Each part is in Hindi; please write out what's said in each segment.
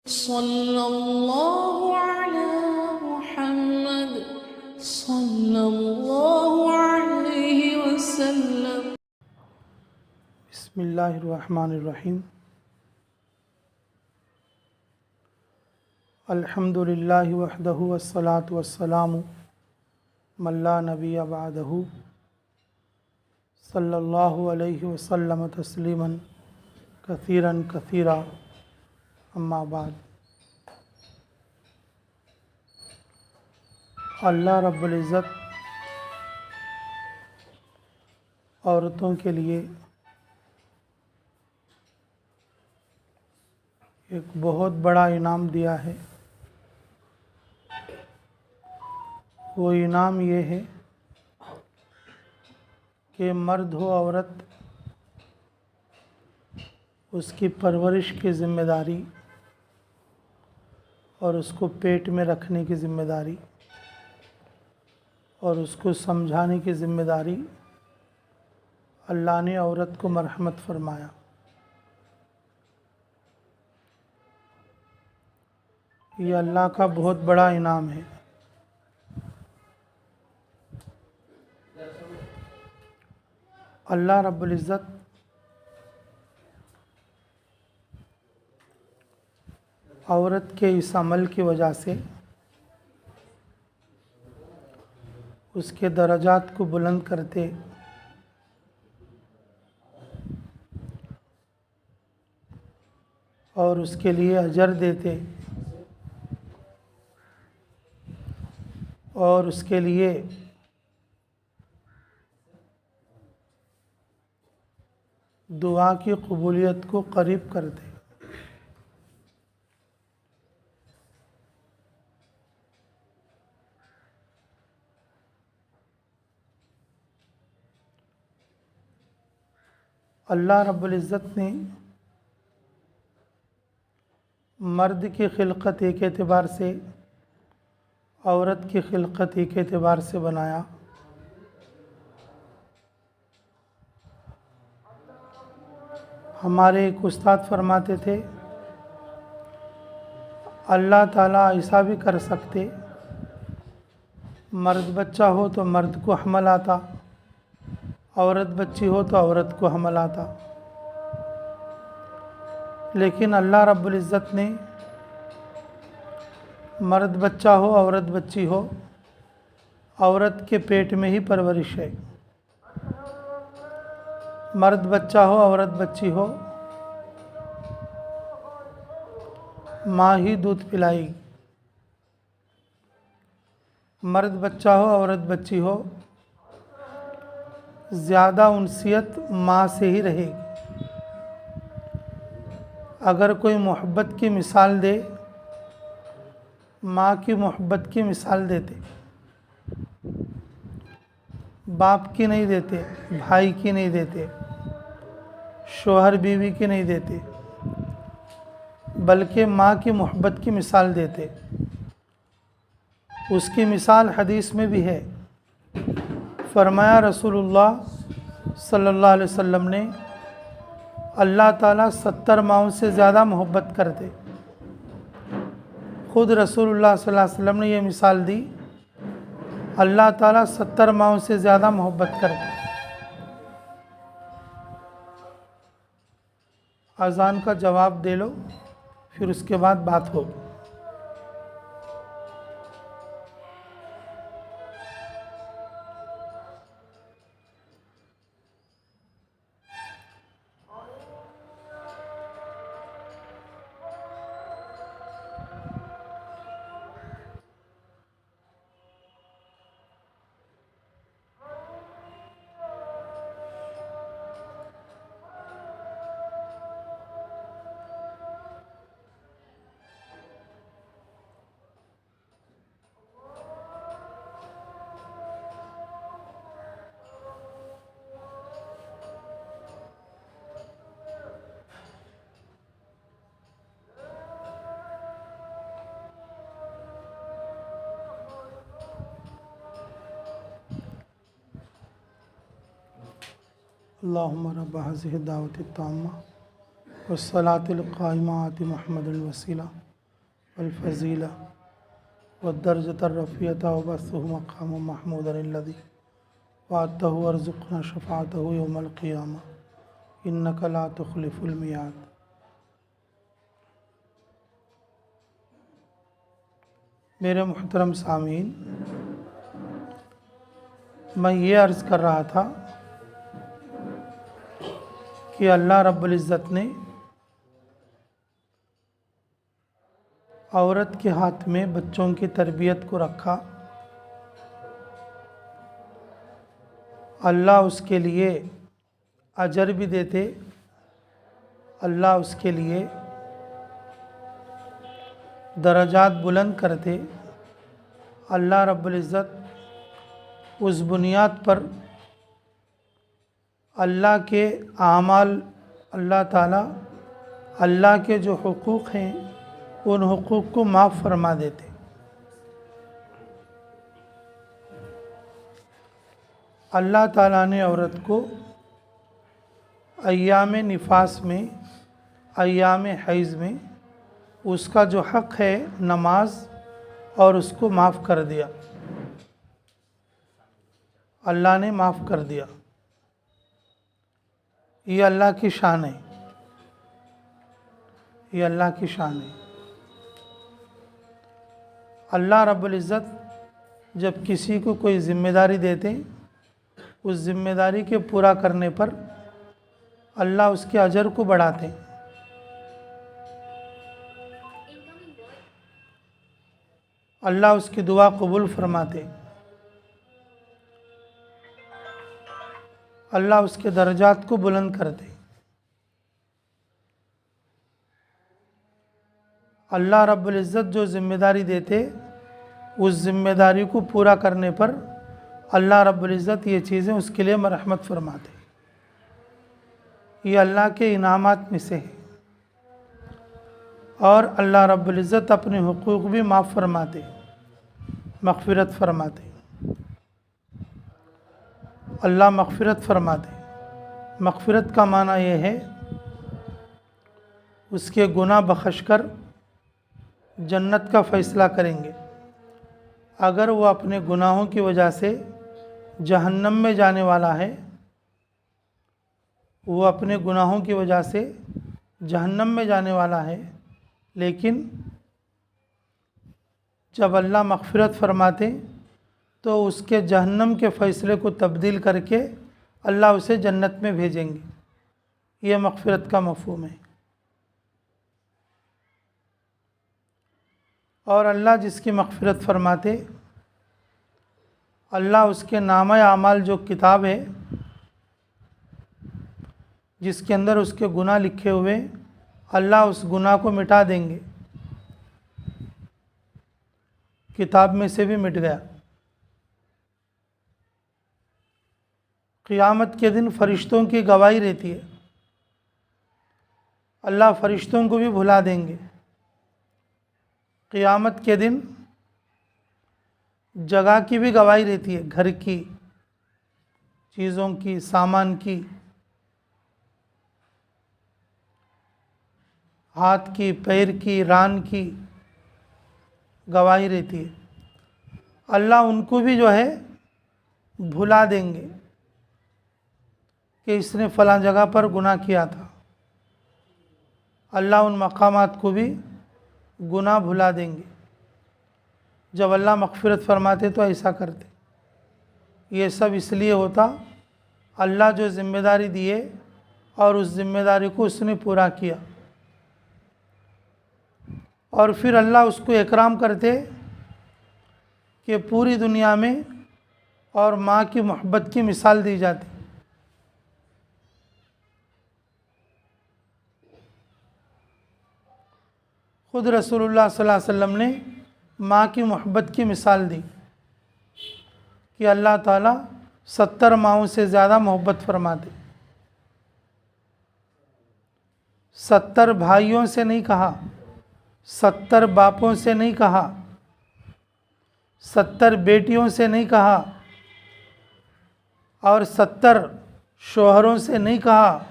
सल्लल्लाहु अला मुहम्मद सल्लल्लाहु अलैहि वसल्लम। बिस्मिल्लाहिर्रहमानिर्रहीम। अल्हम्दुलिल्लाहि वहदहु वस्सलातु वस्सलामु मल्ला नबिय्य बअदहु सल्लल्लाहु अलैहि वसल्लम तस्लीमन कसीरन कसीरा। अम्मा बाद। अल्लाह रब्बुल इज़्ज़त औरतों के लिए एक बहुत बड़ा इनाम दिया है। वो इनाम ये है कि मर्द हो औरत, उसकी परवरिश की ज़िम्मेदारी और उसको पेट में रखने की ज़िम्मेदारी और उसको समझाने की ज़िम्मेदारी अल्लाह ने औरत को मरहमत फरमाया। ये अल्लाह का बहुत बड़ा इनाम है। अल्लाह रब्बुल इज़्ज़त औरत के इस अमल की वजह से उसके दर्जात को बुलंद करते और उसके लिए अजर देते और उसके लिए दुआ की कबूलियत को करीब करते। अल्लाह रब्बुल इज़्ज़त ने मर्द की खिलकत एक एतबार से, औरत की खिलकत एक एतबार से बनाया। हमारे एक उस्ताद फरमाते थे, अल्लाह ताला ऐसा भी कर सकते, मर्द बच्चा हो तो मर्द को हमल आता, औरत बच्ची हो तो औरत को हमल आता। लेकिन अल्लाह रब्बुल इज़्ज़त ने मर्द बच्चा हो औरत बच्ची हो, औरत के पेट में ही परवरिश है। मर्द बच्चा हो औरत बच्ची हो, माँ ही दूध पिलाएगी। मर्द बच्चा हो औरत बच्ची हो, ज़्यादा उनसियत माँ से ही रहेगी। अगर कोई मोहब्बत की मिसाल दे, माँ की मोहब्बत की मिसाल देते, बाप की नहीं देते, भाई की नहीं देते, शोहर बीवी की नहीं देते, बल्कि माँ की मोहब्बत की मिसाल देते। उसकी मिसाल हदीस में भी है। फरमाया रसूलुल्लाह सल्लल्लाहु अलैहि वसल्लम ने, अल्लाह ताला 70 माओं से ज़्यादा मोहब्बत करते। खुद रसूलुल्लाह सल्लल्लाहु अलैहि वसल्लम ने यह मिसाल दी, अल्लाह ताला 70 माओं से ज़्यादा मोहब्बत करते। अज़ान का जवाब दे लो, फिर उसके बाद बात होगी। अल्लाहुम्मा रब्ब हाज़िहि दावति ताम्मा वस्सलातिल क़ाइमा आति मुहम्मदिल वसीला वल्फ़ज़ीला वद्दरजतर रफ़ियता वबस्सहु मक़ाम महमूदल्लज़ी वअतहु वरज़ुक़ना शफ़ाअतहु यौमल क़ियामा इन्नका ला तुख़लिफ़ुल मियाद। मेरे मुहतरम सामीन, मैं ये अर्ज़ कर रहा था कि अल्लाह रब्बुल इज़्ज़त ने औरत के हाथ में बच्चों की तरबियत को रखा। अल्लाह उसके लिए अजर भी देते, अल्लाह उसके लिए दरजात बुलंद करते। अल्लाह रब्बुल इज़्ज़त उस बुनियाद पर अल्लाह के आमाल, अल्लाह ताला अल्लाह के जो हुकूक़ हैं उन हुकूक़ को माफ़ फरमा देते। अल्लाह ताला ने औरत को अय्याम निफास में, अय्याम हैज़ में उसका जो हक़ है नमाज और उसको माफ़ कर दिया। अल्लाह ने माफ़ कर दिया। ये अल्लाह की शान है, ये अल्लाह की शान है। अल्लाह रब्बुल इज़्ज़त जब किसी को कोई ज़िम्मेदारी देते, उस ज़िम्मेदारी के पूरा करने पर अल्लाह उसके अजर को बढ़ाते। अल्लाह उसकी दुआ कबूल फरमाते, अल्लाह उसके दर्जात को बुलंद करते। अल्लाह रब्बुल इज़्ज़त जो ज़िम्मेदारी देते, उस ज़िम्मेदारी को पूरा करने पर अल्लाह रब्बुल इज़्ज़त ये चीज़ें उसके लिए मरहमत फरमाते। ये अल्लाह के इनामात में से है। और अल्लाह रब्बुल इज़्ज़त अपने हुकूक़ भी माफ़ फरमाते, मग़फ़िरत फरमाते। अल्लाह मग़फ़िरत फरमाते। मग़फ़िरत का माना ये है उसके गुनाह बख़श कर जन्नत का फ़ैसला करेंगे। अगर वो अपने गुनाहों की वजह से जहन्नम में जाने वाला है, वो अपने गुनाहों की वजह से जहन्नम में जाने वाला है, लेकिन जब अल्लाह मग़फ़िरत फरमाते तो उसके जहन्नम के फ़ैसले को तब्दील करके अल्लाह उसे जन्नत में भेजेंगे। ये मग़फ़िरत का मफ़हूम है। और अल्लाह जिसकी मग़फ़िरत फरमाते, अल्लाह उसके नामा आमाल जो किताब है जिसके अंदर उसके गुनाह लिखे हुए, अल्लाह उस गुनाह को मिटा देंगे। किताब में से भी मिट गया। क़ियामत के दिन फ़रिश्तों की गवाही रहती है, अल्लाह फ़रिश्तों को भी भुला देंगे। क़ियामत के दिन जगह की भी गवाही रहती है, घर की, चीज़ों की, सामान की, हाथ की, पैर की, रान की गवाही रहती है। अल्लाह उनको भी जो है भुला देंगे कि इसने फ़लाँ जगह पर गुनाह किया था। अल्लाह उन मकामात को भी गुनाह भुला देंगे। जब अल्लाह मग़फ़िरत फरमाते तो ऐसा करते। ये सब इसलिए होता, अल्लाह जो ज़िम्मेदारी दिए और उस ज़िम्मेदारी को उसने पूरा किया। और फिर अल्लाह उसको इकराम करते कि पूरी दुनिया में और माँ की मोहब्बत की मिसाल दी जाती। खुद रसूलुल्लाह सल्लल्लाहु अलैहि वसल्लम ने माँ की मोहब्बत की मिसाल दी कि अल्लाह ताला 70 माँओं से ज़्यादा मोहब्बत फरमाते। 70 भाइयों से नहीं कहा, 70 बापों से नहीं कहा, 70 बेटियों से नहीं कहा और 70 शोहरों से नहीं कहा,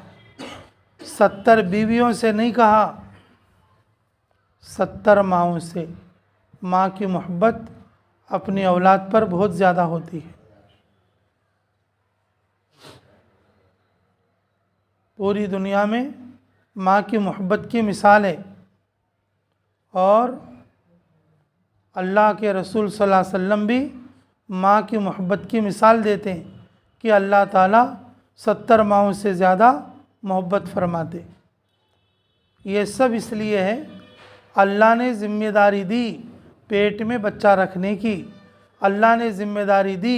70 बीवियों से नहीं कहा, 70 माहों से माँ की मोहब्बत अपनी औलाद पर बहुत ज़्यादा होती है। पूरी दुनिया में माँ की मोहब्बत की मिसाल है और अल्लाह के रसूल सल्लल्लाहु अलैहि वसल्लम भी माँ की मोहब्बत की मिसाल देते हैं कि अल्लाह ताला 70 माहों से ज़्यादा मोहब्बत फरमाते। ये सब इसलिए है, अल्लाह ने ज़िम्मेदारी दी पेट में बच्चा रखने की, अल्लाह ने ज़िम्मेदारी दी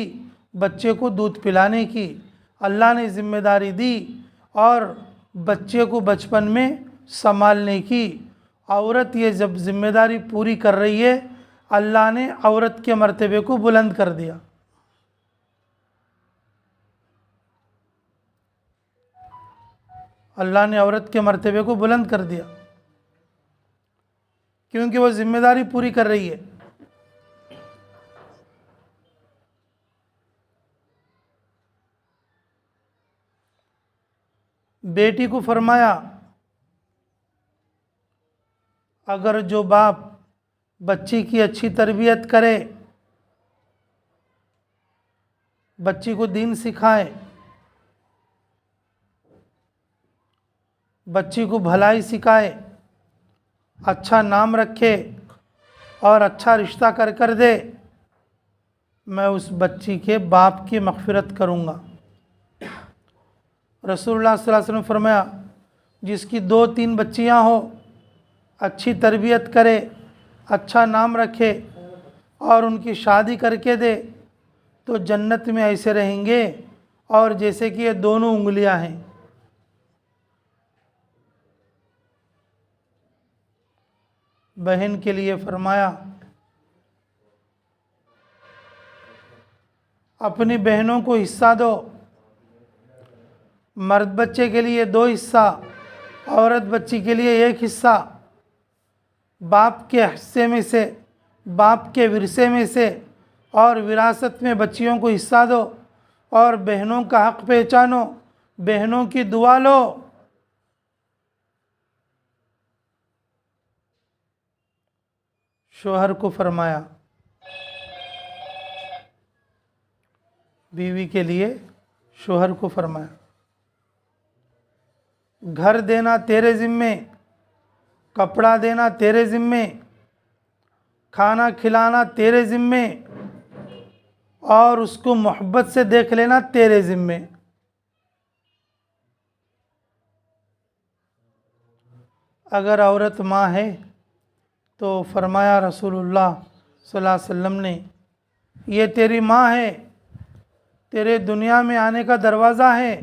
बच्चे को दूध पिलाने की, अल्लाह ने ज़िम्मेदारी दी और बच्चे को बचपन में संभालने की। औरत ये जब ज़िम्मेदारी पूरी कर रही है, अल्लाह ने औरत के मर्तबे को बुलंद कर दिया। अल्लाह ने औरत के मर्तबे को बुलंद कर दिया क्योंकि वो ज़िम्मेदारी पूरी कर रही है। बेटी को फरमाया, अगर जो बाप बच्ची की अच्छी तरबियत करे, बच्ची को दीन सिखाए, बच्ची को भलाई सिखाए, अच्छा नाम रखे और अच्छा रिश्ता कर दे, मैं उस बच्ची के बाप की मग़फ़िरत करूँगा। रसूलुल्लाह सल्लल्लाहु अलैहि वसल्लम फरमाया, जिसकी 2-3 बच्चियाँ हो, अच्छी तरबियत करे, अच्छा नाम रखे और उनकी शादी करके दे, तो जन्नत में ऐसे रहेंगे और जैसे कि ये दोनों उंगलियां हैं। बहन के लिए फरमाया, अपनी बहनों को हिस्सा दो, मर्द बच्चे के लिए 2 हिस्सा, औरत बच्ची के लिए 1 हिस्सा, बाप के हिस्से में से, बाप के विरसे में से और विरासत में बच्चियों को हिस्सा दो और बहनों का हक पहचानो, बहनों की दुआ लो। शोहर को फरमाया, बीवी के लिए शोहर को फरमाया, घर देना तेरे ज़िम्मे, कपड़ा देना तेरे ज़िम्मे, खाना खिलाना तेरे ज़िम्मे और उसको मोहब्बत से देख लेना तेरे ज़िम्मे। अगर औरत माँ है तो फरमाया रसूलुल्लाह सल्लल्लाहु अलैहि वसल्लम ने, ये तेरी माँ है, तेरे दुनिया में आने का दरवाज़ा है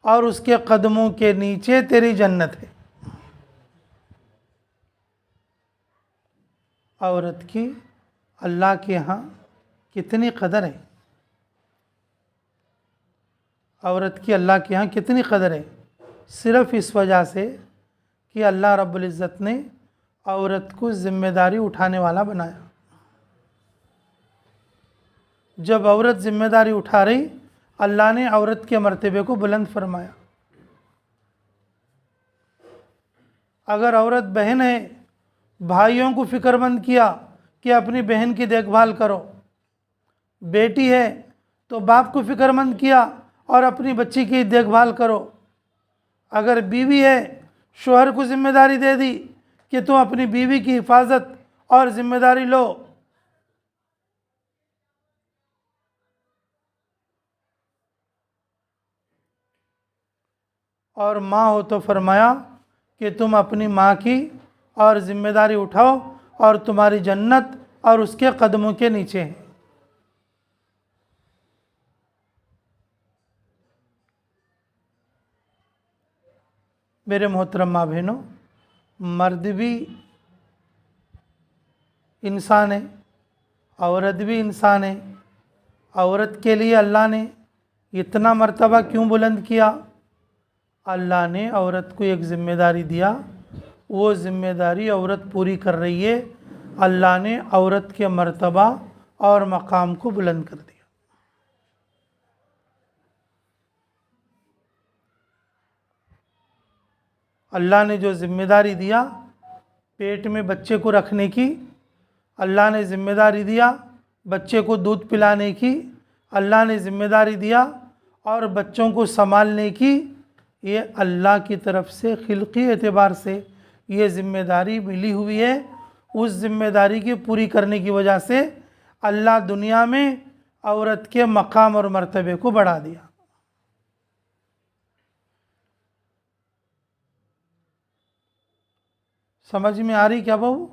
और उसके कदमों के नीचे तेरी जन्नत है। औरत की अल्लाह के यहाँ कितनी कदर है, औरत की अल्लाह के यहाँ कितनी कदर है, सिर्फ़ इस वजह से कि अल्लाह रब्बुल इज़्ज़त ने औरत को ज़िम्मेदारी उठाने वाला बनाया। जब औरत ज़िम्मेदारी उठा रही, अल्लाह ने औरत के मर्तबे को बुलंद फरमाया। अगर औरत बहन है, भाइयों को फ़िक्रमंद किया कि अपनी बहन की देखभाल करो, बेटी है तो बाप को फ़िक्रमंद किया और अपनी बच्ची की देखभाल करो, अगर बीवी है शोहर को ज़िम्मेदारी दे दी कि तुम अपनी बीवी की हिफाजत और ज़िम्मेदारी लो। और माँ हो तो फरमाया कि तुम अपनी माँ की और ज़िम्मेदारी उठाओ और तुम्हारी जन्नत और उसके कदमों के नीचे है। मेरे मोहतरम माँ बहनों, मर्द भी इंसान है, औरत भी इंसान है। औरत के लिए अल्लाह ने इतना मर्तबा क्यों बुलंद किया? अल्लाह ने औरत को एक ज़िम्मेदारी दिया, वो ज़िम्मेदारी औरत पूरी कर रही है, अल्लाह ने औरत के मर्तबा और मकाम को बुलंद कर दिया। अल्लाह ने जो ज़िम्मेदारी दिया पेट में बच्चे को रखने की अल्लाह ने ज़िम्मेदारी दिया, बच्चे को दूध पिलाने की अल्लाह ने ज़िम्मेदारी दिया, और बच्चों को संभालने की ये अल्लाह की तरफ से खिल्की एतबार से ये ज़िम्मेदारी मिली हुई है। उस ज़िम्मेदारी की पूरी करने की वजह से अल्लाह दुनिया में औरत के मकाम और मर्तबे को बढ़ा दिया। समझ में आ रही क्या बहू?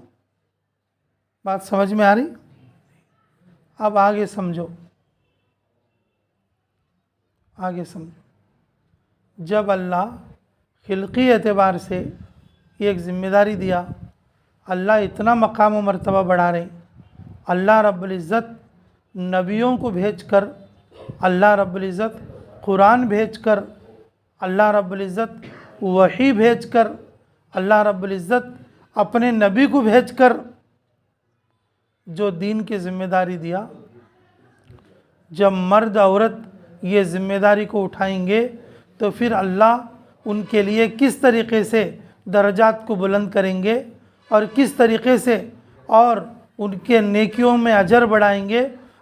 बात समझ में आ रही? अब आगे समझो, आगे समझो। जब अल्लाह खिल्की एतबार से एक ज़िम्मेदारी दिया, अल्लाह इतना मकाम व मर्तबा बढ़ा रहे, अल्लाह रब्बुल इज़्ज़त नबियों को भेजकर, अल्लाह रब्बुल इज़्ज़त कुरान भेजकर, अल्लाह रब्बुल इज़्ज़त वही भेजकर, अल्लाह रब्बुल इज़्ज़त अपने नबी को भेजकर जो दीन की ज़िम्मेदारी दिया, जब मर्द औरत ये ज़िम्मेदारी को उठाएंगे तो फिर अल्लाह उनके लिए किस तरीक़े से दर्जात को बुलंद करेंगे और किस तरीक़े से और उनके नेकियों में अजर बढ़ाएंगे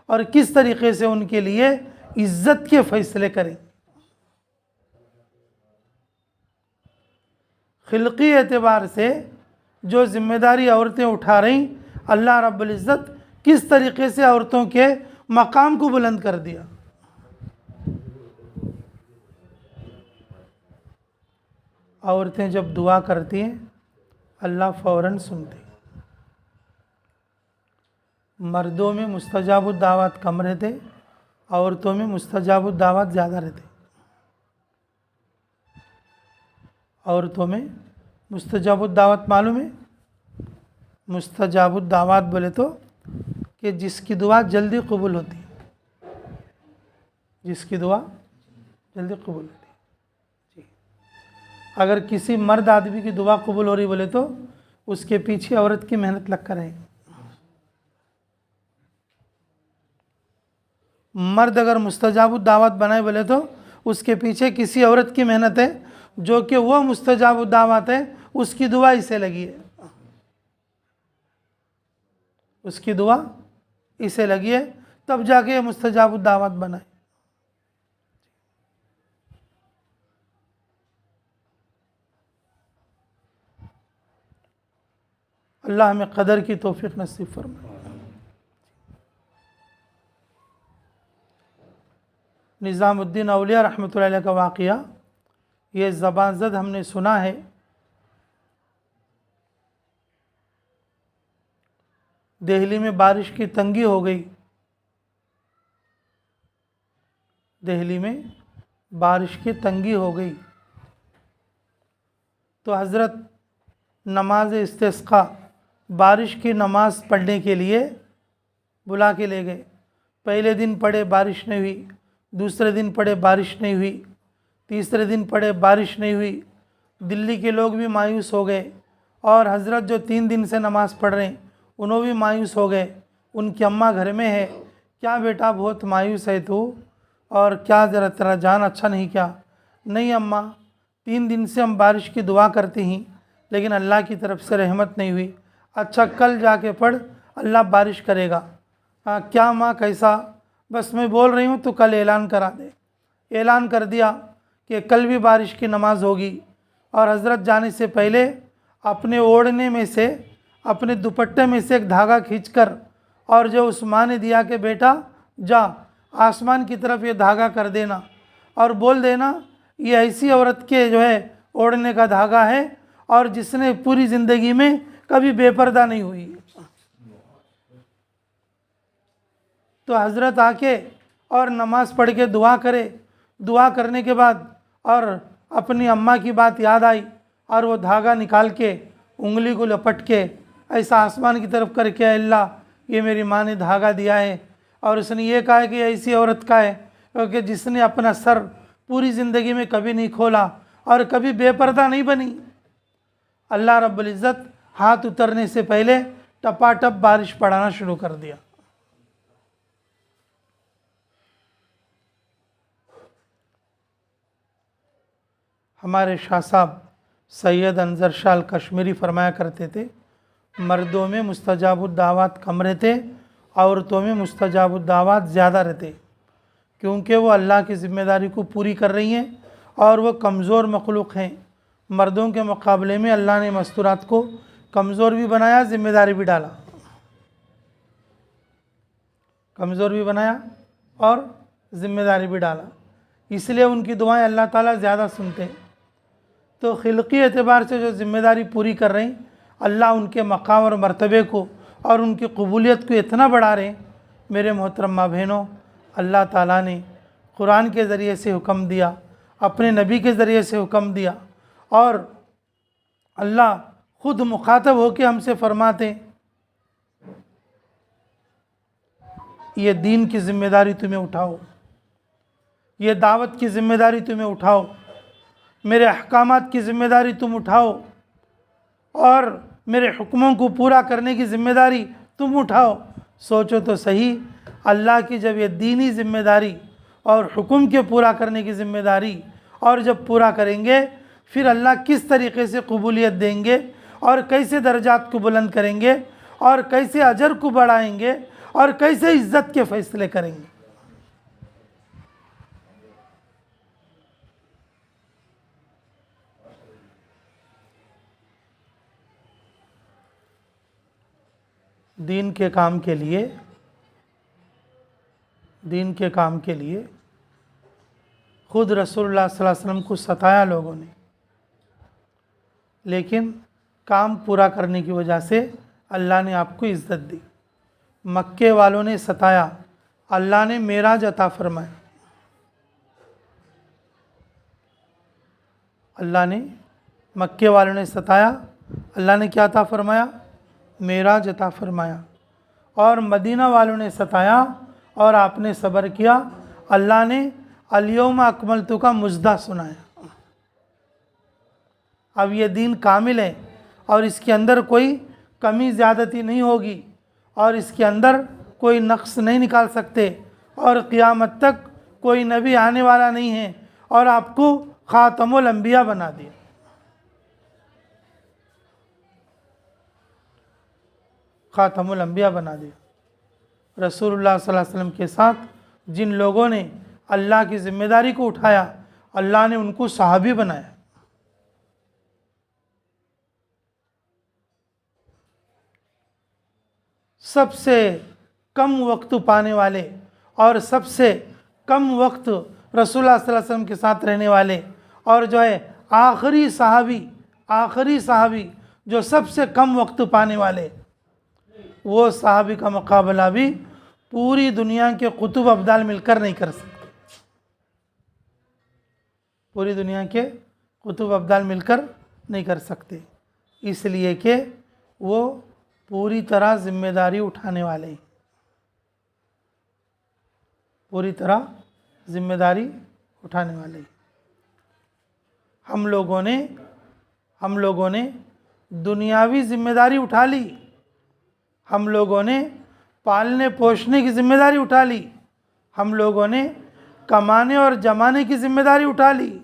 और किस तरीक़े से उनके लिए इज़्ज़त के फ़ैसले करेंगे। खिल्की एतबार से जो ज़िम्मेदारी औरतें उठा रहीं, अल्लाह रब्बुल इज़्ज़त किस तरीक़े से औरतों के मकाम को बुलंद कर दिया। औरतें जब दुआ करती हैं अल्लाह फ़ौरन सुनती। मर्दों में मुस्तजाबुद दावत कम रहते, औरतों में मुस्तजाबुद दावत ज़्यादा रहते। औरतों में मुस्तजाबुद दावत मालूम है? मुस्तजाबुद दावत बोले तो कि जिसकी दुआ जल्दी कबूल होती है, जिसकी दुआ जल्दी कबूल होती है। अगर किसी मर्द आदमी की दुआ कबूल हो रही बोले तो उसके पीछे औरत की मेहनत लग कर है। मर्द अगर मुस्तजाबुद दावत बनाए बोले तो उसके पीछे किसी औरत की मेहनत है, जो कि वह मुस्तजाबुद दावत है, उसकी दुआ इसे लगी है, उसकी दुआ इसे लगी है, तब जाके मुस्तजाबुद दावत बनाए। अल्लाह हमें कदर की तौफीक नसीब फरमाए। निज़ामुद्दीन औलिया रहमतुल्लाह अलैह का वाक़या ये ज़बान ज़द हमने सुना है। दिल्ली में बारिश की तंगी हो गई, दिल्ली में बारिश की तंगी हो गई तो हज़रत नमाज इस्तिस्क़ा बारिश की नमाज़ पढ़ने के लिए बुला के ले गए। पहले दिन पढ़े बारिश नहीं हुई, दूसरे दिन पढ़े बारिश नहीं हुई, तीसरे दिन पढ़े बारिश नहीं हुई। दिल्ली के लोग भी मायूस हो गए और हज़रत जो 3 दिन से नमाज़ पढ़ रहे हैं उन्होंने भी मायूस हो गए। उनकी अम्मा घर में है, क्या बेटा बहुत मायूस है तू, और क्या ज़रा तेरा जान अच्छा नहीं क्या? नहीं अम्मा, 3 दिन से हम बारिश की दुआ करते हैं लेकिन अल्लाह की तरफ से रहमत नहीं हुई। अच्छा कल जाके पढ़, अल्लाह बारिश करेगा। हाँ क्या माँ कैसा? बस मैं बोल रही हूँ तो कल ऐलान करा दे। ऐलान कर दिया कि कल भी बारिश की नमाज़ होगी। और हज़रत जाने से पहले अपने ओढ़ने में से, अपने दुपट्टे में से एक धागा खींचकर और जो उस माँ ने दिया कि बेटा जा आसमान की तरफ ये धागा कर देना और बोल देना ये ऐसी औरत के जो है ओढ़ने का धागा है और जिसने पूरी ज़िंदगी में कभी बेपर्दा नहीं हुई। तो हज़रत आके और नमाज़ पढ़ के दुआ करे। दुआ करने के बाद और अपनी अम्मा की बात याद आई और वो धागा निकाल के उंगली को लपट के ऐसा आसमान की तरफ करके, अल्लाह ये मेरी माँ ने धागा दिया है और उसने ये कहा है कि ऐसी औरत का है क्योंकि जिसने अपना सर पूरी ज़िंदगी में कभी नहीं खोला और कभी बेपर्दा नहीं बनी। अल्लाह रब्बुल इज़्ज़त हाथ उतरने से पहले टपाटप बारिश पड़ाना शुरू कर दिया। हमारे शाह साहब सैयद अंजर शाह कश्मीरी फरमाया करते थे, मर्दों में मुस्तजाबुद्दावात कम रहते, औरतों में मुस्तजाबुद्दावात ज़्यादा रहते, क्योंकि वो अल्लाह की ज़िम्मेदारी को पूरी कर रही हैं और वो कमज़ोर मखलूक हैं। मर्दों के मुकाबले में अल्लाह ने मस्तूरात को कमज़ोर भी बनाया, ज़िम्मेदारी भी डाला, कमज़ोर भी बनाया और ज़िम्मेदारी भी डाला, इसलिए उनकी दुआएं अल्लाह ताला ज़्यादा सुनते हैं। तो खिलकी एतबार से जो ज़िम्मेदारी पूरी कर रही, अल्लाह उनके मकाम और मर्तबे को और उनकी कबूलियत को इतना बढ़ा रहे। मेरे मोहतरम माँ बहनों, अल्लाह ताला ने कुरान के ज़रिए से हुक्म दिया, अपने नबी के ज़रिए से हुक्म दिया, और अल्लाह ख़ुद मुखातब होकर हमसे फरमाते, ये दीन की ज़िम्मेदारी तुम्हें उठाओ, ये दावत की ज़िम्मेदारी तुम्हें उठाओ, मेरे अहकामात की ज़िम्मेदारी तुम उठाओ, और मेरे हुक्मों को पूरा करने की ज़िम्मेदारी तुम उठाओ। सोचो तो सही, अल्लाह की जब ये दीनी ज़िम्मेदारी और हुक्म के पूरा करने की ज़िम्मेदारी, और जब पूरा करेंगे फिर अल्लाह किस तरीक़े से कबूलियत देंगे और कैसे दर्जात को बुलंद करेंगे और कैसे अजर को बढ़ाएंगे और कैसे इज़्ज़त के फ़ैसले करेंगे। दीन के काम के लिए खुद रसूलुल्लाह सल्लल्लाहु अलैहि वसल्लम को सताया लोगों ने, लेकिन काम पूरा करने की वजह से अल्लाह ने आपको इज़्ज़त दी। मक्के वालों ने सताया, अल्लाह ने मेराज अता फरमाया। अल्लाह ने मक्के वालों ने सताया, अल्लाह ने क्या अता फरमाया? मेराज अता फरमाया। और मदीना वालों ने सताया और आपने सब्र किया, अल्लाह ने अल-यौमा अकमलतु का मुजदा सुनाया। अब ये दीन कामिल है और इसके अंदर कोई कमी ज़्यादती नहीं होगी और इसके अंदर कोई नक्स नहीं निकाल सकते, और क़ियामत तक कोई नबी आने वाला नहीं है, और आपको ख़ातमुल अंबिया बना दिया। ख़ातमुल अंबिया बना दिया। रसूलुल्लाह सल्लल्लाहु अलैहि वसल्लम के साथ जिन लोगों ने अल्लाह की ज़िम्मेदारी को उठाया, अल्लाह ने उनको सहाबी बनाया। सबसे कम वक्त पाने वाले और सबसे कम वक्त रसूलुल्लाह सल्लल्लाहु अलैहि वसल्लम के साथ रहने वाले, और जो है आखिरी सहाबी जो सबसे कम वक्त पाने वाले, वो सहाबी का मुकाबला भी पूरी दुनिया के कुतुब अब्दाल मिलकर नहीं कर सकते। पूरी दुनिया के कुतुब अब्दाल मिलकर नहीं कर सकते, इसलिए कि वो पूरी तरह ज़िम्मेदारी उठाने वाले हैं, पूरी तरह ज़िम्मेदारी उठाने वाले हैं। हम लोगों ने दुनियावी ज़िम्मेदारी उठा ली, हम लोगों ने पालने पोषने की ज़िम्मेदारी उठा ली, हम लोगों ने कमाने और जमाने की ज़िम्मेदारी उठा ली,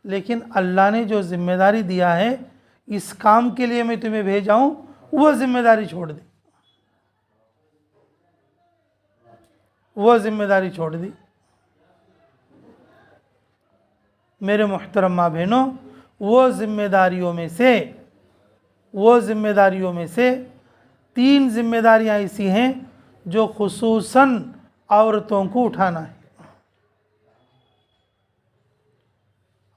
लेकिन अल्लाह ने जो ज़िम्मेदारी दिया है, इस काम के लिए मैं तुम्हें भेजा हूँ, वो ज़िम्मेदारी छोड़ दी, वो ज़िम्मेदारी छोड़ दी। मेरे मोहतरम माँ बहनों, वो ज़िम्मेदारियों में से 3 ज़िम्मेदारियाँ ऐसी हैं जो खुसूसन औरतों को उठाना है।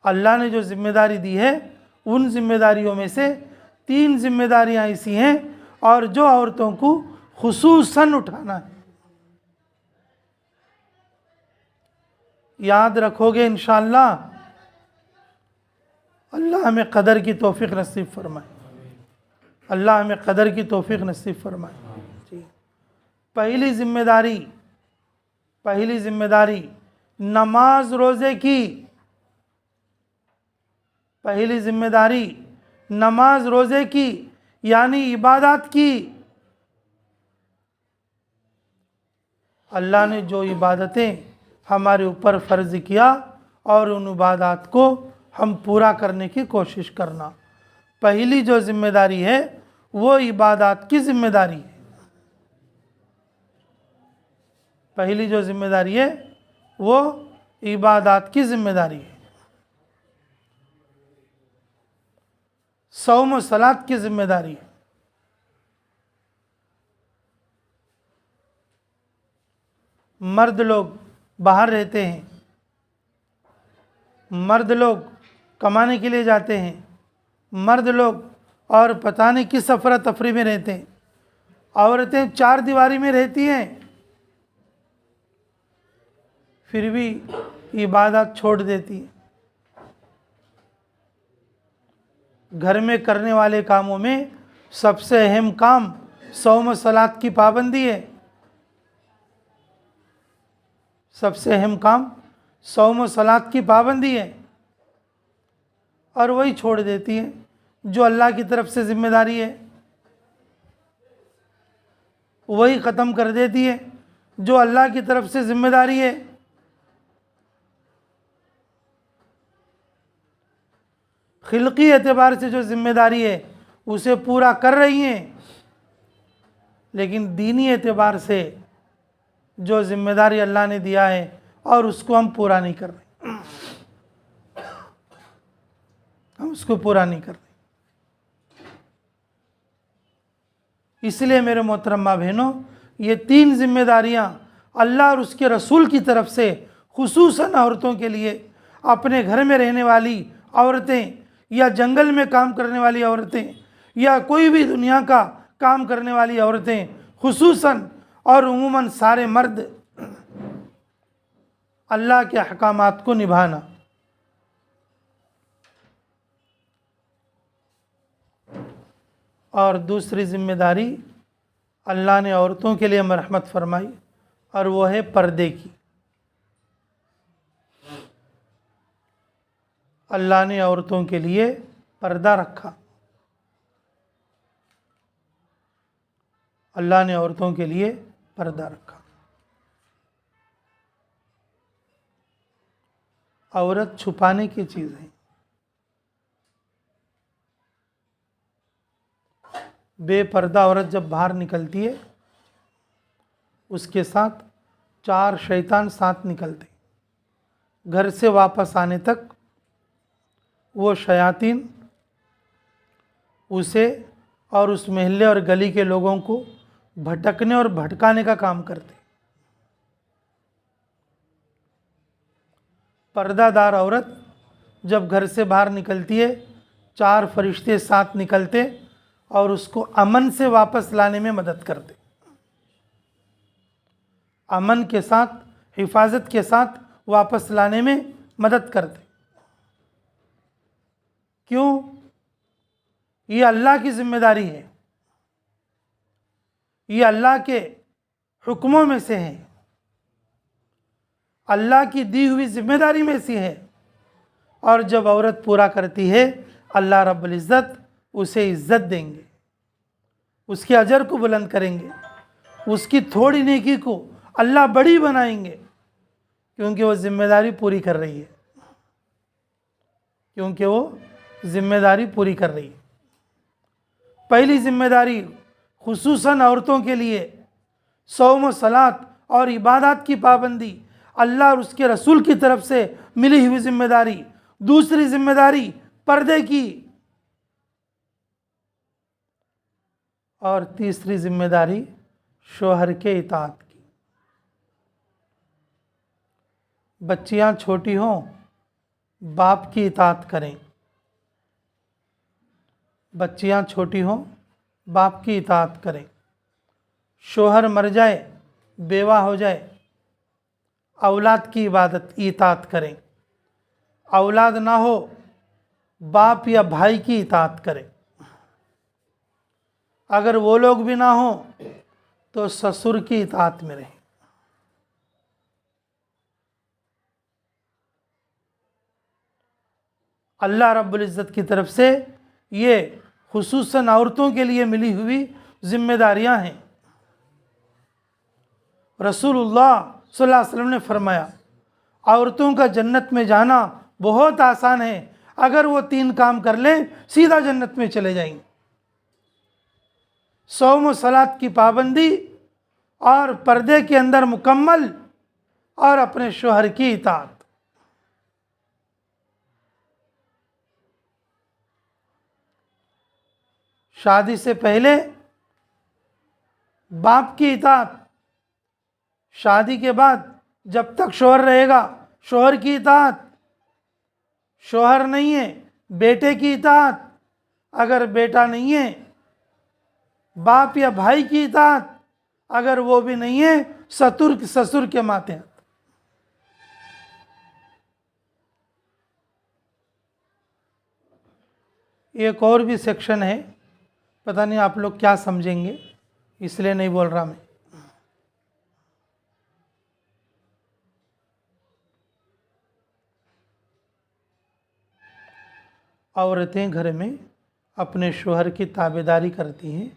अल्लाह ने जो ज़िम्मेदारी दी है, उन ज़िम्मेदारियों में से 3 ज़िम्मेदारियाँ ऐसी हैं और जो औरतों को खुसूसन उठाना है। याद रखोगे इंशाअल्लाह, अल्लाह हमें कदर की तौफीक नसीब फरमाए, अल्लाह हमें कदर की तौफीक नसीब फरमाए। जी, पहली ज़िम्मेदारी नमाज रोज़े की, पहली ज़िम्मेदारी नमाज रोज़े की, यानी इबादत की। अल्लाह ने जो इबादतें हमारे ऊपर फ़र्ज़ किया और उन इबादत को हम पूरा करने की कोशिश करना, पहली जो ज़िम्मेदारी है वो इबादत की जिम्मेदारी है। पहली जो जिम्मेदारी है वो इबादत की जिम्मेदारी है। सौम व सलात की जिम्मेदारी है। मर्द लोग बाहर रहते हैं, मर्द लोग कमाने के लिए जाते हैं, मर्द लोग और पता नहीं किस अफरा तफरी में रहते हैं, औरतें चार दीवारी में रहती हैं, फिर भी इबादत छोड़ देती है। घर में करने वाले कामों में सबसे अहम काम सौम सलात की पाबंदी है। सबसे अहम काम सौम सलात की पाबंदी है, और वही छोड़ देती है जो अल्लाह की तरफ से जिम्मेदारी है, वही ख़त्म कर देती है जो अल्लाह की तरफ से जिम्मेदारी है। खिलकी एतबार से जो जिम्मेदारी है उसे पूरा कर रही हैं, लेकिन दीनी एतबार से जो जिम्मेदारी अल्लाह ने दिया है और उसको हम पूरा नहीं कर रहे, हम उसको पूरा नहीं कर रहे। इसलिए मेरे मोहतरमा बहनों, ये तीन जिम्मेदारियां अल्लाह और उसके रसूल की तरफ से खुसूसन औरतों के लिए, अपने घर में रहने वाली औरतें या जंगल में काम करने वाली औरतें या कोई भी दुनिया का काम करने वाली औरतें खुसूसन और उमूमन सारे मर्द, अल्लाह के अहकामात को निभाना। और दूसरी जिम्मेदारी अल्लाह ने औरतों के लिए मरहमत फरमाई, और वो है पर्दे की। अल्लाह ने औरतों के लिए पर्दा रखा। अल्लाह ने औरतों के लिए पर्दा रखा। औरत छुपाने की चीज़ है। बेपर्दा औरत जब बाहर निकलती है, उसके साथ चार शैतान साथ निकलते। घर से वापस आने तक वो शयातीन उसे और उस मोहल्ले और गली के लोगों को भटकने और भटकाने का काम करते। पर्दादार औरत जब घर से बाहर निकलती है, चार फरिश्ते साथ निकलते और उसको अमन से वापस लाने में मदद करते। अमन के साथ, हिफाजत के साथ वापस लाने में मदद करते। क्यों? ये अल्लाह की जिम्मेदारी है, ये अल्लाह के हुक्मों में से है, अल्लाह की दी हुई जिम्मेदारी में से है। और जब औरत पूरा करती है, अल्लाह रब्बुल इज़्ज़त उसे इज़्ज़त देंगे, उसके अजर को बुलंद करेंगे, उसकी थोड़ी नेकी को अल्लाह बड़ी बनाएंगे, क्योंकि वो जिम्मेदारी पूरी कर रही है, क्योंकि वो जिम्मेदारी पूरी कर रही है। पहली जिम्मेदारी खुसूसन औरतों के लिए सौम सलात और इबादत की पाबंदी, अल्लाह और उसके रसूल की तरफ से मिली हुई जिम्मेदारी। दूसरी जिम्मेदारी पर्दे की, और तीसरी जिम्मेदारी शोहर के इताअत की। बच्चियां छोटी हों, बाप की इताअत करें। बच्चियां छोटी हों, बाप की इताअत करें। शोहर मर जाए, बेवा हो जाए, औलाद की इताअत करें। औलाद ना हो, बाप या भाई की इताअत करें। अगर वो लोग भी ना हो तो ससुर की इताअत में रहें। अल्लाह रब्बुल इज़्ज़त की तरफ से ये खुसूसन औरतों के लिए मिली हुई जिम्मेदारियां हैं। रसूलुल्लाह सल्लल्लाहु अलैहि वसल्लम ने फरमाया, औरतों का जन्नत में जाना बहुत आसान है, अगर वो तीन काम कर लें सीधा जन्नत में चले जाएंगे। सौम व सलात की पाबंदी और पर्दे के अंदर मुकम्मल और अपने शोहर की इताअत। शादी से पहले बाप की इताअत, शादी के बाद जब तक शोहर रहेगा शोहर की इताअत, शोहर नहीं है बेटे की इताअत, अगर बेटा नहीं है बाप या भाई की इताअत, अगर वो भी नहीं है ससुर के मातहत। एक और भी सेक्शन है, पता नहीं आप लोग क्या समझेंगे, इसलिए नहीं बोल रहा मैं। औरतें घर में अपने शोहर की ताबेदारी करती हैं,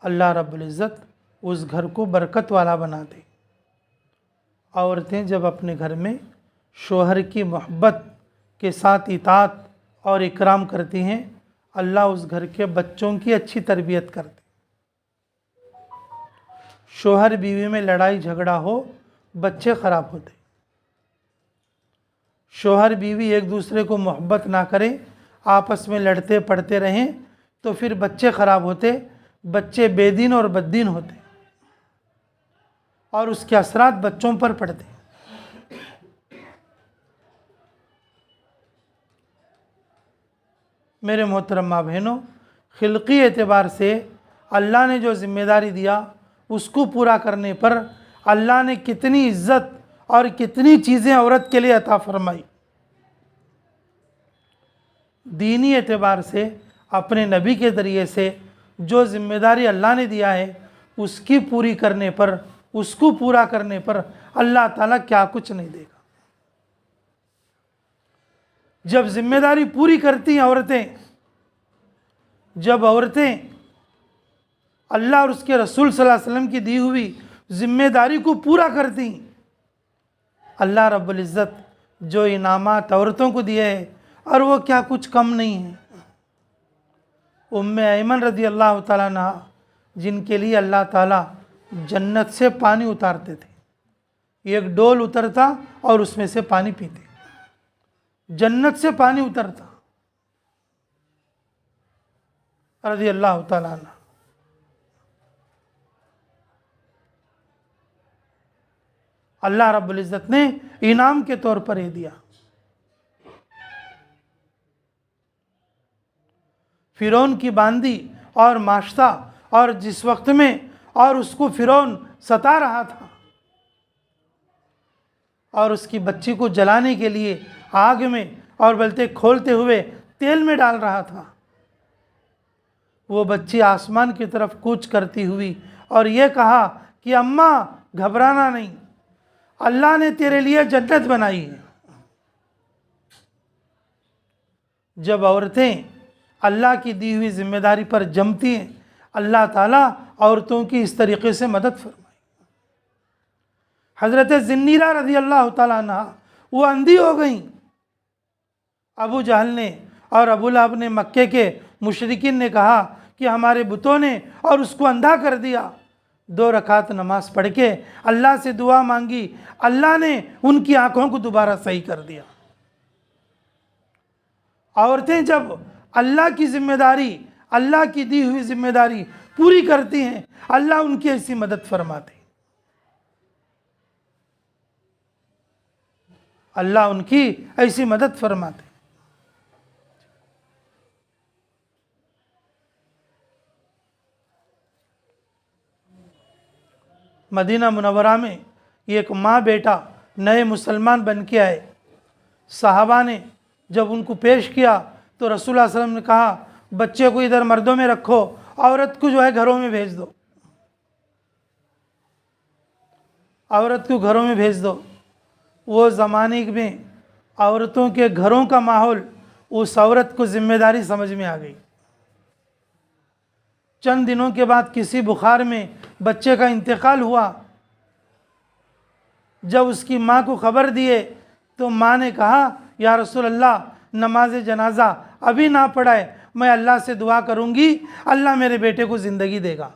अल्लाह रब्बुल इज़्ज़त उस घर को बरकत वाला बना दे। औरतें जब अपने घर में शोहर की मोहब्बत के साथ इताअत और इकराम करती हैं, अल्लाह उस घर के बच्चों की अच्छी तरबियत करते। शोहर बीवी में लड़ाई झगड़ा हो बच्चे ख़राब होते। शोहर बीवी एक दूसरे को मोहब्बत ना करें, आपस में लड़ते पड़ते रहें तो फिर बच्चे ख़राब होते, बच्चे बेदीन और बद्दीन होते और उसके असरात बच्चों पर पड़ते। मेरे मोहतरम माँ बहनों, खिलकी एतबार से अल्लाह ने जो ज़िम्मेदारी दिया उसको पूरा करने पर अल्लाह ने कितनी इज़्ज़त और कितनी चीज़ें औरत के लिए अता फरमाई। दीनी एतबार से अपने नबी के ज़रिए से जो ज़िम्मेदारी अल्लाह ने दिया है उसकी पूरी करने पर, उसको पूरा करने पर अल्लाह ताला क्या कुछ नहीं देगा। जब जिम्मेदारी पूरी करती हैं औरतें, जब औरतें अल्लाह और उसके रसूल सल्लल्लाहु अलैहि वसल्लम की दी हुई जिम्मेदारी को पूरा करती, अल्लाह रब्बुल इज़्ज़त जो इनामात औरतों को दिए हैं और वो क्या कुछ कम नहीं है। उम्मे ऐमन रज़ी अल्लाह ताला अन्हा, जिनके लिए अल्लाह ताला जन्नत से पानी उतारते थे, एक डोल उतरता और उसमें से पानी पीते, जन्नत से पानी उतरता, रज़ी अल्लाह ताला अन्हा। अल्लाह रब्बुल इज़्ज़त ने इनाम के तौर पर ये दिया। फ़िरौन की बांदी और माश्ता, और जिस वक्त में और उसको फ़िरौन सता रहा था और उसकी बच्ची को जलाने के लिए आग में और बल्कि खोलते हुए तेल में डाल रहा था, वो बच्ची आसमान की तरफ कूच करती हुई और ये कहा कि अम्मा घबराना नहीं, अल्लाह ने तेरे लिए जन्नत बनाई है। जब औरतें अल्लाह की दी हुई जिम्मेदारी पर जमती हैं, अल्लाह ताला औरतों की इस तरीक़े से मदद फरमाई। हज़रत ज़िन्नीरा रज़ी अल्लाह ताला अन्हा वो अंधी हो गई। अबू जहल ने और अबू लहब ने, मक्के के मुशरिकीन ने कहा कि हमारे बुतों ने और उसको अंधा कर दिया। 2 रकात नमाज पढ़ के अल्लाह से दुआ मांगी, अल्लाह ने उनकी आंखों को दोबारा सही कर दिया। औरतें जब अल्लाह की जिम्मेदारी, अल्लाह की दी हुई जिम्मेदारी पूरी करती हैं, अल्लाह उनकी ऐसी मदद फरमाते, अल्लाह उनकी ऐसी मदद फरमाते। मदीना मुनव्वरा में एक माँ बेटा नए मुसलमान बन के आए। सहाबा ने जब उनको पेश किया तो रसूलुल्लाह सल्लल्लाहु अलैहि वसल्लम ने कहा, बच्चे को इधर मर्दों में रखो, औरत को जो है घरों में भेज दो, औरत को घरों में भेज दो। वो ज़माने में औरतों के घरों का माहौल उस औरत को जिम्मेदारी समझ में आ गई। चंद दिनों के बाद किसी बुखार में बच्चे का इंतकाल हुआ। जब उसकी माँ को खबर दिए तो माँ ने कहा, या रसूल अल्लाह, नमाज जनाजा अभी ना पढ़ाए, मैं अल्लाह से दुआ करूँगी, अल्लाह मेरे बेटे को ज़िंदगी देगा।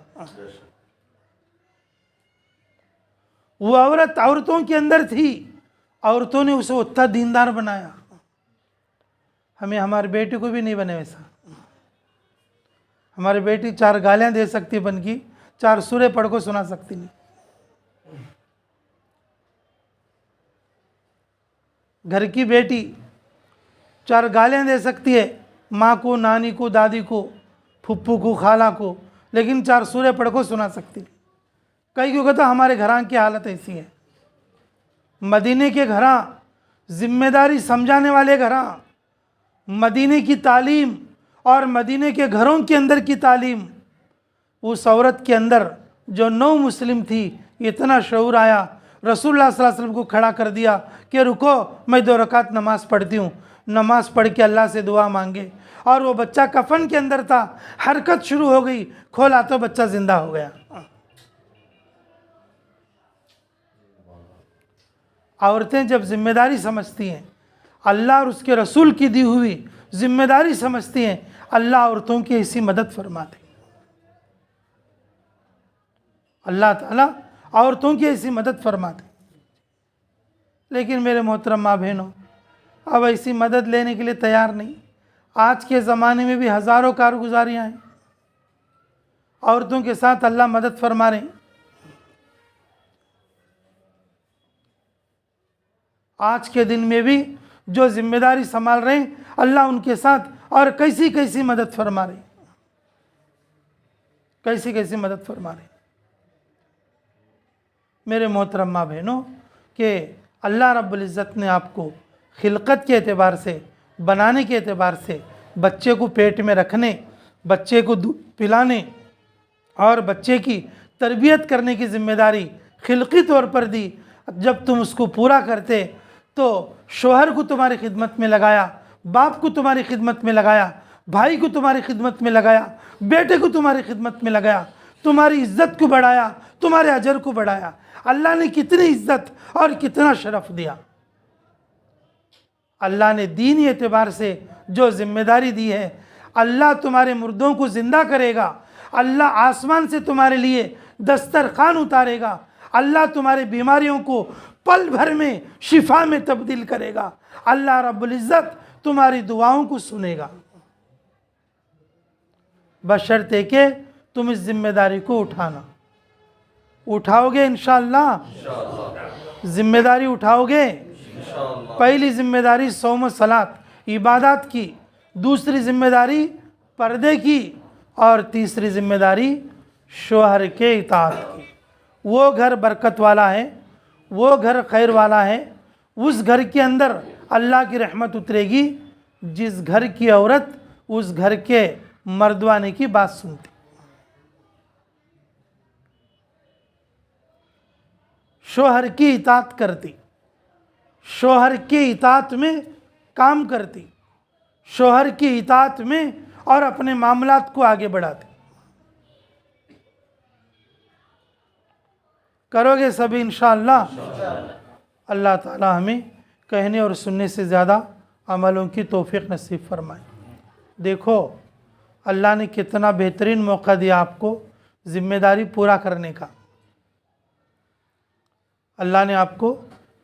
वो औरत औरतों के अंदर थी, औरतों ने उसे उतना दीनदार बनाया। हमें हमारे बेटे को भी नहीं बने वैसा। हमारी बेटी 4 गालियां दे सकती बन की, 4 सूरे पढ़ को सुना सकती नहीं। घर की बेटी 4 गालियां दे सकती है, माँ को, नानी को, दादी को, फुप्पू को, खाला को, लेकिन 4 सूरे पढ़ को सुना सकती नहीं। कई क्यों कहता हमारे घरां की हालत ऐसी है। मदीने के घरां, जिम्मेदारी समझाने वाले घरां, मदीने की तालीम और मदीने के घरों के अंदर की तालीम, उस औरत के अंदर जो नौ मुस्लिम थी, इतना शऊर आया, रसूलुल्लाह सल्लल्लाहु अलैहि वसल्लम को खड़ा कर दिया कि रुको, मैं 2 रकात नमाज पढ़ती हूँ। नमाज पढ़ के अल्लाह से दुआ मांगे, और वो बच्चा कफन के अंदर था, हरकत शुरू हो गई, खोला तो बच्चा जिंदा हो गया। औरतें जब जिम्मेदारी समझती हैं, अल्लाह और उसके रसूल की दी हुई जिम्मेदारी समझती हैं, अल्लाह औरतों की ऐसी मदद फरमाते। अल्लाह ताला औरतों की ऐसी मदद फरमाते। लेकिन मेरे मोहतरम माँ बहनों, अब ऐसी मदद लेने के लिए तैयार नहीं। आज के ज़माने में भी हज़ारों कारगुजारियाँ हैं, औरतों के साथ अल्लाह मदद फरमा रहे हैं। आज के दिन में भी जो जिम्मेदारी संभाल रहे हैं, अल्लाह उनके साथ और कैसी कैसी मदद फरमा रहे, कैसी कैसी मदद फरमा रहे। मेरे मोहतरम माँ बहनों, कि अल्लाह रब्बुल इज़्ज़त ने आपको खिलकत के एतबार से, बनाने के एतबार से, बच्चे को पेट में रखने, बच्चे को दूध पिलाने और बच्चे की तरबियत करने की जिम्मेदारी खिलकी तौर पर दी। जब तुम उसको पूरा करते तो शोहर को तुम्हारी खिदमत में लगाया, बाप को तुम्हारी खिदमत में लगाया, भाई को तुम्हारी खिदमत में लगाया, बेटे को तुम्हारी खिदमत में लगाया, तुम्हारी इज्जत को बढ़ाया, तुम्हारे अजर को बढ़ाया। अल्लाह ने कितनी इज्जत और कितना शरफ दिया। अल्लाह ने दीनी एतबार से जो जिम्मेदारी दी है, अल्लाह तुम्हारे मुर्दों को जिंदा करेगा, अल्लाह आसमान से तुम्हारे लिए दस्तरखान उतारेगा, अल्लाह तुम्हारी बीमारियों को पल भर में शिफा में तब्दील करेगा, अल्लाह रब्बुल इज़्ज़त तुम्हारी दुआओं को सुनेगा, बशर्ते कि तुम इस जिम्मेदारी को उठाओगे इंशाअल्लाह। जिम्मेदारी उठाओगे। पहली जिम्मेदारी सौम सलात इबादत की, दूसरी जिम्मेदारी पर्दे की, और तीसरी जिम्मेदारी शोहर के इताअत की। वो घर बरकत वाला है, वो घर खैर वाला है, उस घर के अंदर अल्लाह की रहमत उतरेगी जिस घर की औरत उस घर के मर्दवाने की बात सुनती, शोहर की इताअत करती, शोहर की इताअत में काम करती, शोहर की इताअत में और अपने मामलात को आगे बढ़ाती। करोगे सभी इंशाअल्लाह। अल्लाह ताला हमें कहने और सुनने से ज़्यादा अमलों की तौफीक नसीब फरमाए। देखो अल्लाह ने कितना बेहतरीन मौका दिया आपको ज़िम्मेदारी पूरा करने का। अल्लाह ने आपको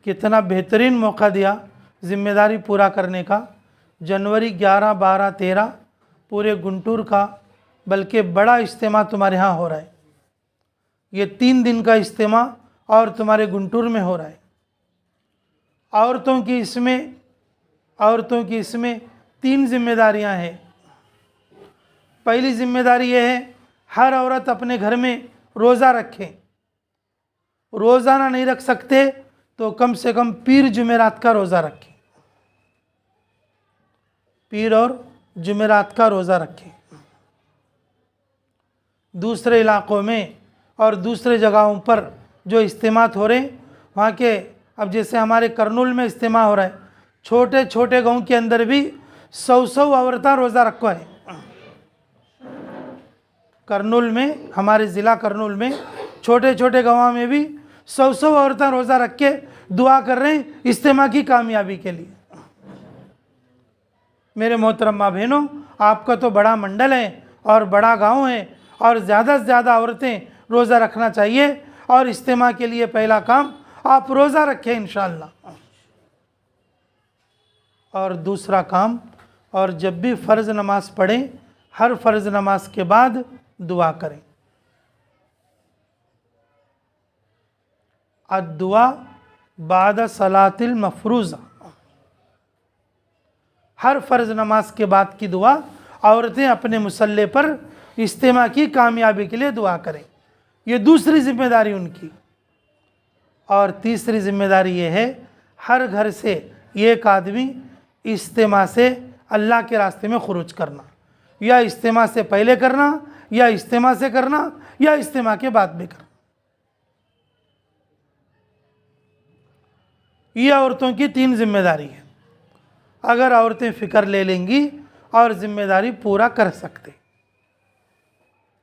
कितना बेहतरीन मौका दिया ज़िम्मेदारी पूरा करने का। जनवरी 11, 12, 13 पूरे गुंटूर का बल्कि बड़ा इज्तिमा तुम्हारे यहाँ हो रहा है। ये 3 दिन का इज्तिमा और तुम्हारे गुंटूर में हो रहा है। औरतों की इसमें 3 जिम्मेदारियां हैं। पहली जिम्मेदारी ये है, हर औरत अपने घर में रोज़ा रखे। रोज़ाना नहीं रख सकते तो कम से कम पीर जुमेरात का रोज़ा रखें, पीर और जुमेरात का रोज़ा रखें। दूसरे इलाक़ों में और दूसरे जगहों पर जो इज्तिमात हो रहे हैं, वहाँ के, अब जैसे हमारे करनूल में इज्तिमा हो रहा है, छोटे छोटे गाँव के अंदर भी 100 औरतें रोज़ा रखो है। करनूल में, हमारे ज़िला करनूल में छोटे छोटे गाँव में भी 100 औरतें रोज़ा रख के दुआ कर रहे हैं इज्तिमा की कामयाबी के लिए। मेरे मोहतरम माँ बहनों, आपका तो बड़ा मंडल है और बड़ा गांव है और ज़्यादा से ज़्यादा औरतें रोज़ा रखना चाहिए। और इज्तिमा के लिए पहला काम आप रोज़ा रखें इंशाअल्लाह। और दूसरा काम, और जब भी फ़र्ज़ नमाज पढ़ें हर फ़र्ज़ नमाज के बाद दुआ करें। अद्दुआ बाद सलातिल मफरूज़ा, हर फ़र्ज़ नमाज के बाद की दुआ औरतें अपने मुसल्ले पर इज्तिमा की कामयाबी के लिए दुआ करें। ये दूसरी ज़िम्मेदारी उनकी। और तीसरी ज़िम्मेदारी ये है, हर घर से एक आदमी इज्तिमा से अल्लाह के रास्ते में खुरूज करना, या इज्तिमा से पहले करना, या इज्तिमा से करना, या इज्तिमा के बाद भी करना। ये औरतों की 3 जिम्मेदारी है। अगर औरतें फ़िक्र ले लेंगी और ज़िम्मेदारी पूरा कर सकते,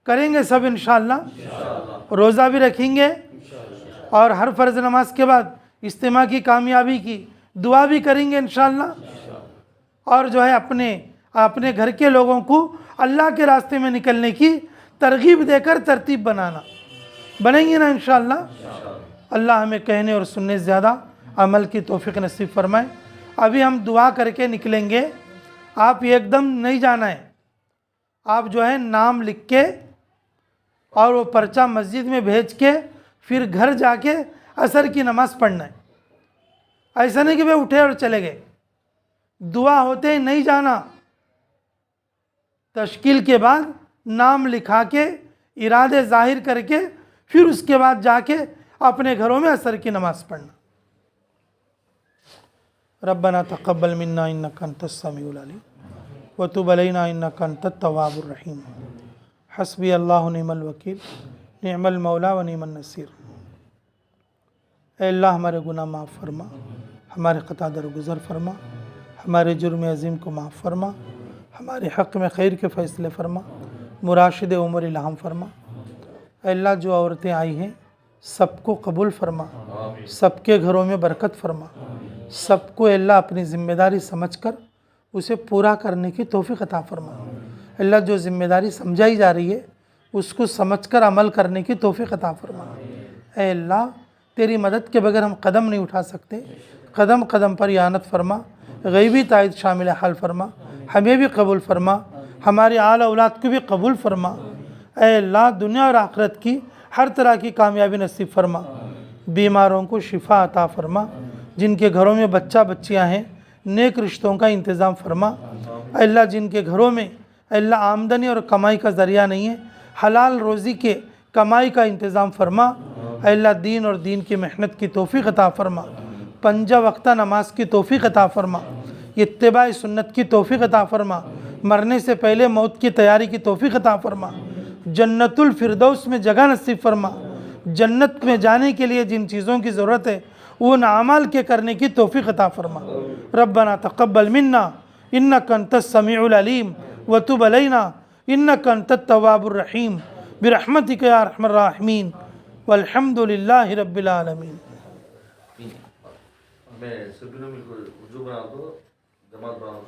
करेंगे सब इंशाअल्लाह। रोज़ा भी रखेंगे और हर फ़र्ज़ नमाज के बाद इज्तिमा की कामयाबी की दुआ भी करेंगे इंशाअल्लाह। और जो है अपने घर के लोगों को अल्लाह के रास्ते में निकलने की तरगीब देकर तरतीब बनेंगे ना इंशाअल्लाह। अल्लाह हमें कहने और सुनने से ज़्यादा अमल की तौफीक नसीब फरमाए। अभी हम दुआ करके निकलेंगे। आप एकदम नहीं जाना है, आप जो है नाम लिख के और वो पर्चा मस्जिद में भेज के फिर घर जाके असर की नमाज़ पढ़ना है। ऐसा नहीं कि वे उठे और चले गए। दुआ होते ही नहीं जाना, तश्कील के बाद नाम लिखा के इरादे ज़ाहिर करके फिर उसके बाद जाके अपने घरों में असर की नमाज़ पढ़ना। रब्बना तक़ब्बल मिन्ना इन्नका अंतस समीउल अलीम व तुब अलैना इन्नका अंतत तव्वाबुर रहीम। हस्बी अल्लाहु निअमल वकील निअमल मौला व निअमन नसीर। ऐ अल्लाह हमारे गुनाह माफ़ फरमा, हमारे ख़ता दरगुज़र फरमा, हमारे जुर्म अज़ीम को माफ़ फरमा, हमारे हक़ में खैर के फ़ैसले फरमा, मुराशिद उमर इल्हाम फरमा। ऐ अल्लाह जो औरतें आई हैं सबको कबूल फरमा, सबके घरों में बरकत फरमा, सबको अल्लाह अपनी ज़िम्मेदारी समझकर उसे पूरा करने की तौफ़ीक़ अता फरमा। अल्लाह जो ज़िम्मेदारी समझाई जा रही है उसको समझकर अमल करने की तौफ़ीक़ अता फरमा। ऐ अल्लाह तेरी मदद के बगैर हम कदम नहीं उठा सकते, कदम कदम पर यानत फरमा, गैबी तायद शामिल हाल फरमा, हमें भी कबूल फरमा, हमारे आल औलाद को भी कबूल फरमा। ऐ अल्लाह दुनिया और आखिरत की हर तरह की कामयाबी नसीब फरमा। बीमारों को शिफा अता फरमा, जिनके घरों में बच्चा बच्चियां हैं नेक रिश्तों का इंतज़ाम फरमा। अल्लाह जिनके घरों में अल्लाह आमदनी और कमाई का ज़रिया नहीं है, हलाल रोज़ी के कमाई का इंतज़ाम फरमा। अल्लाह दीन और दीन की मेहनत की तौफ़ीक़ अता फरमा, 5 वक्त नमाज की तौफ़ीक़ अता फरमा, इत्तिबा सुन्नत की तौफ़ीक़ अता फरमा, मरने से पहले मौत की तैयारी की तौफ़ीक़ अता फरमा, जन्नतुल फिरदौस में जगह नसीब फरमा। जन्नत में जाने के लिए जिन चीज़ों की ज़रूरत है उन अमाल के करने की तौफ़ीक़ अता फरमा। रब्बना तक़ब्बल मिन्ना इन्नका अंतस समीउल अलीम व तुब अलैना इन्नका अंतत तव्वाबुर रहीम बिरहमतिका या अरहमर राहिमीन वल्हम्दुलिल्लाहि रब्बिल आलमीन। मैं सभी को उजू बना दो, जमात बना दो।